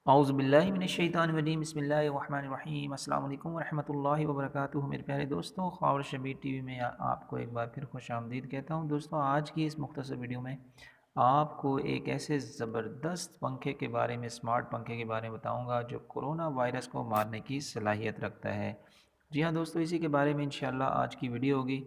اعوذ باللہ من الشیطان الرجیم بسم اللہ الرحمن الرحیم السلام علیکم ورحمۃ اللہ وبرکاتہ میرے پیارے دوستوں، خواور شبیر ٹی وی میں آپ کو ایک بار پھر خوش آمدید کہتا ہوں۔ دوستوں، آج کی اس مختصر ویڈیو میں آپ کو ایک ایسے زبردست پنکھے کے بارے میں، سمارٹ پنکھے کے بارے میں بتاؤں گا جو کورونا وائرس کو مارنے کی صلاحیت رکھتا ہے۔ جی ہاں دوستو، اسی کے بارے میں انشاءاللہ آج کی ویڈیو ہوگی۔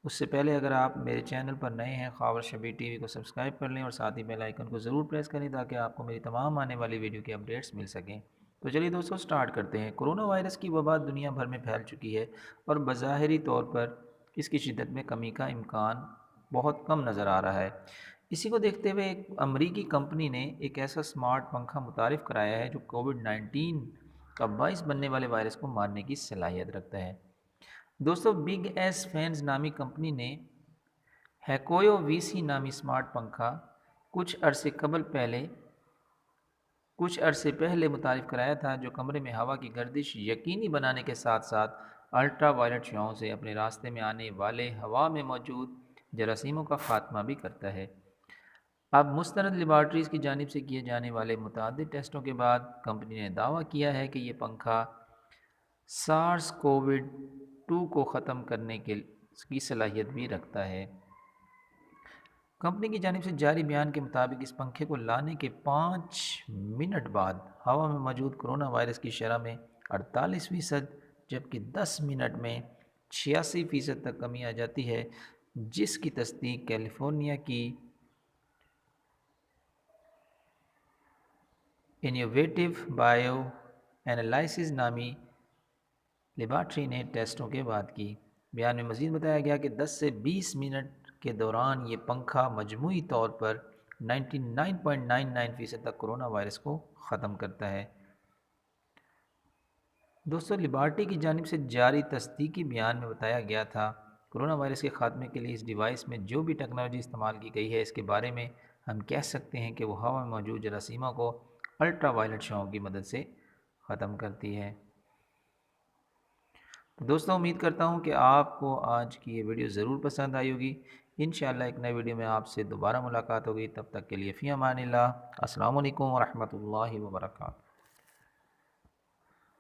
اس سے پہلے اگر آپ میرے چینل پر نئے ہیں، خواور شبیر ٹی وی کو سبسکرائب کر لیں اور ساتھ ہی بیل آئیکن کو ضرور پریس کریں تاکہ آپ کو میری تمام آنے والی ویڈیو کی اپڈیٹس مل سکیں۔ تو چلیے دوستو سٹارٹ کرتے ہیں۔ کورونا وائرس کی وبا دنیا بھر میں پھیل چکی ہے اور بظاہری طور پر اس کی شدت میں کمی کا امکان بہت کم نظر آ رہا ہے۔ اسی کو دیکھتے ہوئے ایک امریکی کمپنی نے ایک ایسا سمارٹ پنکھا متعارف کرایا ہے جو کووڈ-19 کا باعث بننے والے وائرس کو مارنے کی صلاحیت رکھتا ہے۔ دوستو، بگ ایس فینز نامی کمپنی نے ہیکویو وی سی نامی سمارٹ پنکھا کچھ عرصے پہلے متعارف کرایا تھا، جو کمرے میں ہوا کی گردش یقینی بنانے کے ساتھ ساتھ الٹرا وائلٹ شعاعوں سے اپنے راستے میں آنے والے ہوا میں موجود جراثیموں کا خاتمہ بھی کرتا ہے۔ اب مستند لیبارٹریز کی جانب سے کیے جانے والے متعدد ٹیسٹوں کے بعد کمپنی نے دعویٰ کیا ہے کہ یہ پنکھا سارس کووڈ-2 کو ختم کرنے کی صلاحیت بھی رکھتا ہے۔ کمپنی کی جانب سے جاری بیان کے مطابق اس پنکھے کو لانے کے 5 منٹ بعد ہوا میں موجود کورونا وائرس کی شرح میں 48% جبکہ 10 منٹ میں 86% تک کمی آ جاتی ہے، جس کی تصدیق کیلیفورنیا کی انوویٹیو بائیو اینالائسز نامی لیبارٹری نے ٹیسٹوں کے بعد کی۔ بیان میں مزید بتایا گیا کہ 10 سے 20 منٹ کے دوران یہ پنکھا مجموعی طور پر 99.99% تک کورونا وائرس کو ختم کرتا ہے۔ دوستو، لیبارٹری کی جانب سے جاری تصدیقی بیان میں بتایا گیا تھا، کورونا وائرس کے خاتمے کے لیے اس ڈیوائس میں جو بھی ٹیکنالوجی استعمال کی گئی ہے، اس کے بارے میں ہم کہہ سکتے ہیں کہ وہ ہوا میں موجود جراثیموں کو الٹرا وائلٹ شعاعوں کی مدد سے ختم کرتی ہے۔ تو دوستوں، امید کرتا ہوں کہ آپ کو آج کی یہ ویڈیو ضرور پسند آئی ہوگی۔ انشاءاللہ ایک نئے ویڈیو میں آپ سے دوبارہ ملاقات ہوگی، تب تک کے لیے فی امان اللہ۔ السلام علیکم ورحمۃ اللہ وبرکاتہ۔